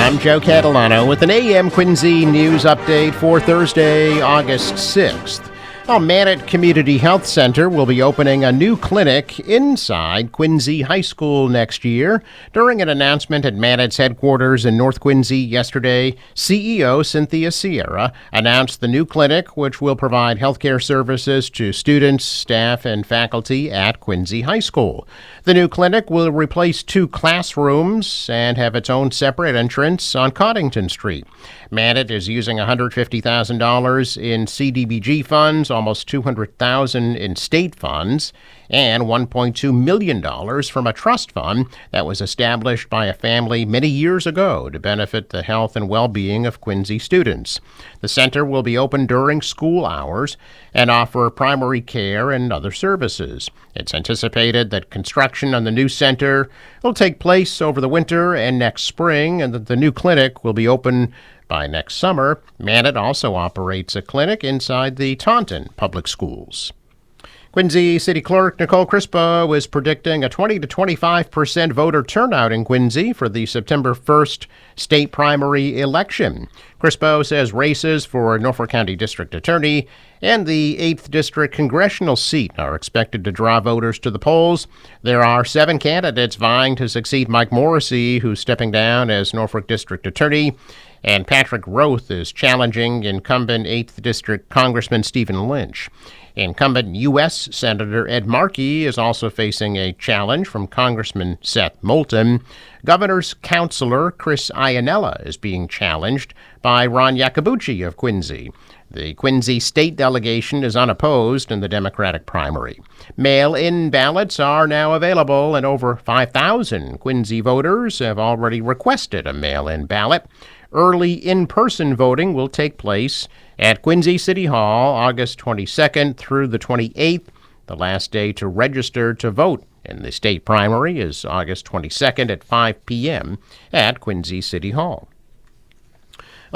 I'm Joe Catalano with an AM Quincy news update for Thursday, August 6th. Mannett Community Health Center will be opening a new clinic inside Quincy High School next year. During an announcement at Mannett's headquarters in North Quincy yesterday, CEO Cynthia Sierra announced the new clinic, which will provide healthcare services to students, staff, and faculty at Quincy High School. The new clinic will replace 2 classrooms and have its own separate entrance on Coddington Street. Mannett is using $150,000 in CDBG funds, almost $200,000 in state funds, and $1.2 million from a trust fund that was established by a family many years ago to benefit the health and well-being of Quincy students. The center will be open during school hours and offer primary care and other services. It's anticipated that construction on the new center will take place over the winter and next spring, and that the new clinic will be open by next summer. Mannett also operates a clinic inside the Taunton Public Schools. Quincy City Clerk Nicole Crispo is predicting a 20 to 25% voter turnout in Quincy for the September 1st state primary election. Crispo says races for Norfolk County District Attorney and the 8th District Congressional seat are expected to draw voters to the polls. There are 7 candidates vying to succeed Mike Morrissey, who's stepping down as Norfolk District Attorney, and Patrick Roth is challenging incumbent 8th District Congressman Stephen Lynch. Incumbent U.S. Senator Ed Markey is also facing a challenge from Congressman Seth Moulton. Governor's counselor Chris Iannella is being challenged by Ron Iacobucci of Quincy. The Quincy state delegation is unopposed in the Democratic primary. Mail-in ballots are now available, and over 5,000 Quincy voters have already requested a mail-in ballot. Early in-person voting will take place at Quincy City Hall August 22nd through the 28th. The last day to register to vote in the state primary is August 22nd at 5 p.m. at Quincy City Hall.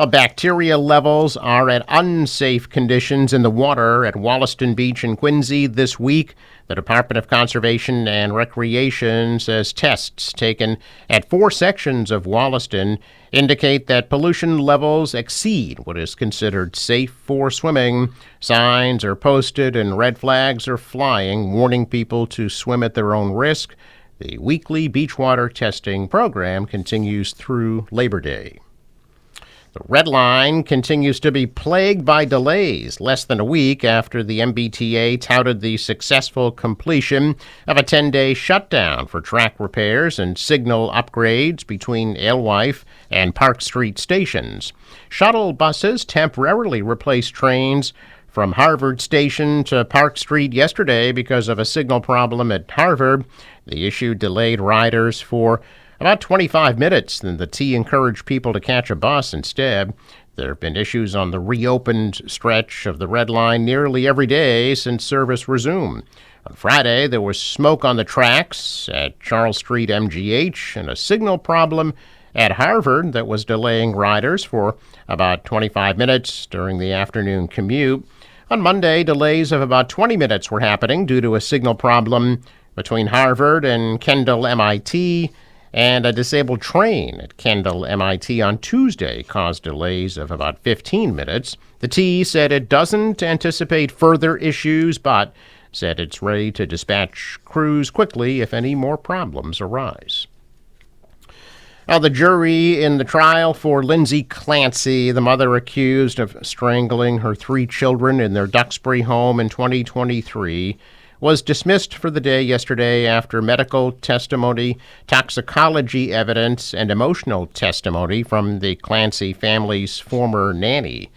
Bacteria levels are at unsafe conditions in the water at Wollaston Beach in Quincy this week. The Department of Conservation and Recreation says tests taken at 4 sections of Wollaston indicate that pollution levels exceed what is considered safe for swimming. Signs are posted and red flags are flying, warning people to swim at their own risk. The weekly beachwater testing program continues through Labor Day. The Red Line continues to be plagued by delays less than a week after the MBTA touted the successful completion of a 10-day shutdown for track repairs and signal upgrades between Alewife and Park Street stations. Shuttle buses temporarily replaced trains from Harvard Station to Park Street yesterday because of a signal problem at Harvard. The issue delayed riders for about 25 minutes, and the T encouraged people to catch a bus instead. There have been issues on the reopened stretch of the Red Line nearly every day since service resumed. On Friday, there was smoke on the tracks at Charles Street MGH and a signal problem at Harvard that was delaying riders for about 25 minutes during the afternoon commute. On Monday, delays of about 20 minutes were happening due to a signal problem between Harvard and Kendall MIT, and a disabled train at Kendall MIT on Tuesday caused delays of about 15 minutes. The T said it doesn't anticipate further issues, but said it's ready to dispatch crews quickly if any more problems arise. Now, the jury in the trial for Lindsay Clancy, the mother accused of strangling her 3 children in their Duxbury home in 2023, was dismissed for the day yesterday after medical testimony, toxicology evidence, and emotional testimony from the Clancy family's former nanny.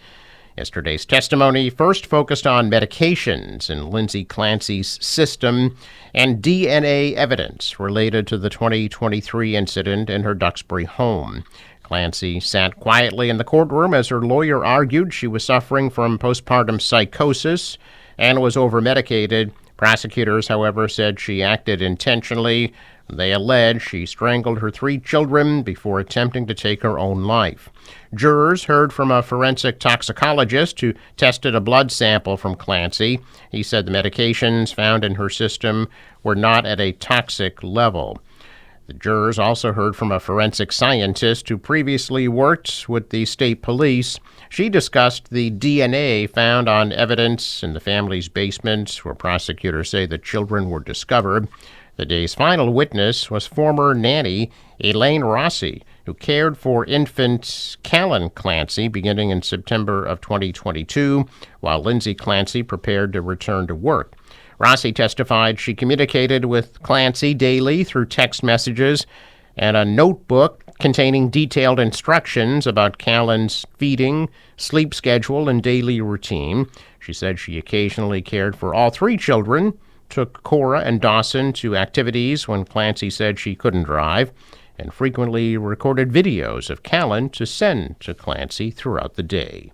Yesterday's testimony first focused on medications in Lindsay Clancy's system and DNA evidence related to the 2023 incident in her Duxbury home. Clancy sat quietly in the courtroom as her lawyer argued she was suffering from postpartum psychosis and was over-medicated. Prosecutors, however, said she acted intentionally. They allege she strangled her 3 children before attempting to take her own life. Jurors heard from a forensic toxicologist who tested a blood sample from Clancy. He said the medications found in her system were not at a toxic level. The jurors also heard from a forensic scientist who previously worked with the state police. She discussed the DNA found on evidence in the family's basement, where prosecutors say the children were discovered. The day's final witness was former nanny Elaine Rossi, who cared for infant Callan Clancy beginning in September of 2022, while Lindsay Clancy prepared to return to work. Rossi testified she communicated with Clancy daily through text messages and a notebook containing detailed instructions about Callan's feeding, sleep schedule, and daily routine. She said she occasionally cared for all three children, took Cora and Dawson to activities when Clancy said she couldn't drive, and frequently recorded videos of Callan to send to Clancy throughout the day.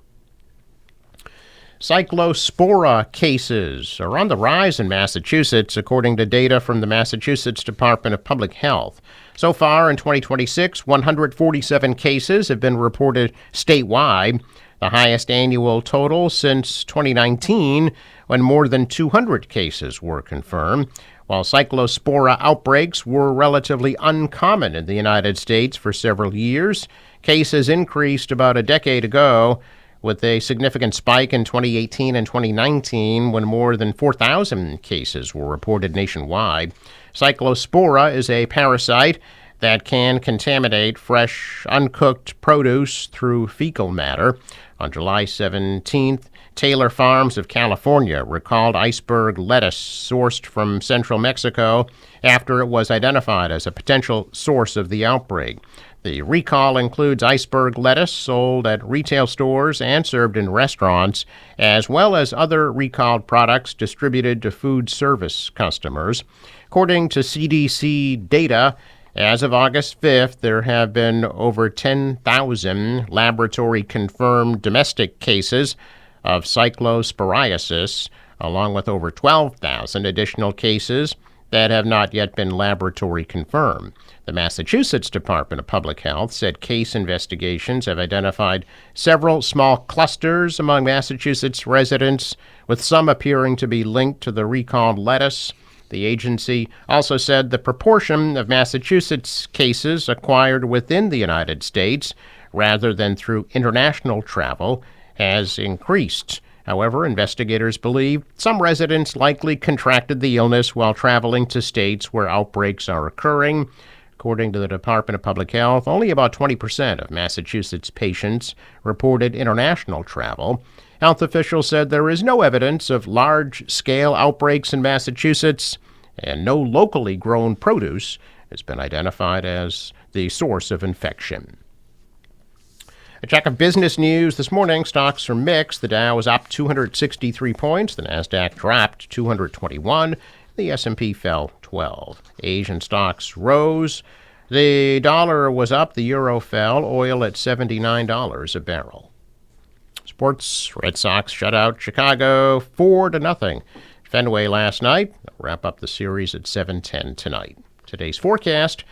Cyclospora cases are on the rise in Massachusetts, according to data from the Massachusetts Department of Public Health. So far in 2026, 147 cases have been reported statewide, the highest annual total since 2019, when more than 200 cases were confirmed. While cyclospora outbreaks were relatively uncommon in the United States for several years, cases increased about a decade ago, with a significant spike in 2018 and 2019 when more than 4,000 cases were reported nationwide. Cyclospora is a parasite that can contaminate fresh, uncooked produce through fecal matter. On July 17th, Taylor Farms of California recalled iceberg lettuce sourced from central Mexico after it was identified as a potential source of the outbreak. The recall includes iceberg lettuce sold at retail stores and served in restaurants, as well as other recalled products distributed to food service customers. According to CDC data, as of August 5th, there have been over 10,000 laboratory-confirmed domestic cases of cyclosporiasis, along with over 12,000 additional cases that have not yet been laboratory confirmed. The Massachusetts Department of Public Health said case investigations have identified several small clusters among Massachusetts residents, with some appearing to be linked to the recalled lettuce. The agency also said the proportion of Massachusetts cases acquired within the United States rather than through international travel has increased. However, investigators believe some residents likely contracted the illness while traveling to states where outbreaks are occurring. According to the Department of Public Health, only about 20% of Massachusetts patients reported international travel. Health officials said there is no evidence of large-scale outbreaks in Massachusetts, and no locally grown produce has been identified as the source of infection. A check of business news this morning. Stocks are mixed. The Dow is up 263 points. The Nasdaq dropped 221. The S&P fell 12. Asian stocks rose. The dollar was up. The euro fell. Oil at $79 a barrel. Sports. Red Sox shut out Chicago 4-0. Fenway last night. They'll wrap up the series at 7:10 tonight. Today's forecast.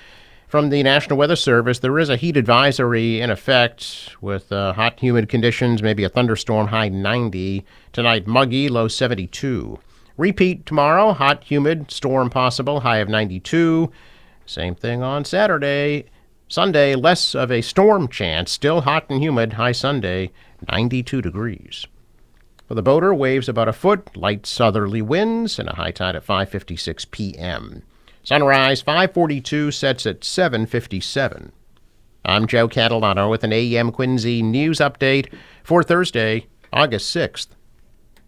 From the National Weather Service, there is a heat advisory in effect with hot, humid conditions, maybe a thunderstorm, high 90. Tonight, muggy, low 72. Repeat tomorrow, hot, humid, storm possible, high of 92. Same thing on Saturday. Sunday, less of a storm chance, still hot and humid, high Sunday, 92 degrees. For the boater, waves about a foot, light southerly winds, and a high tide at 5:56 p.m. Sunrise 5:42, sets at 7:57. I'm Joe Catalano with an AM Quincy news update for Thursday, August 6th.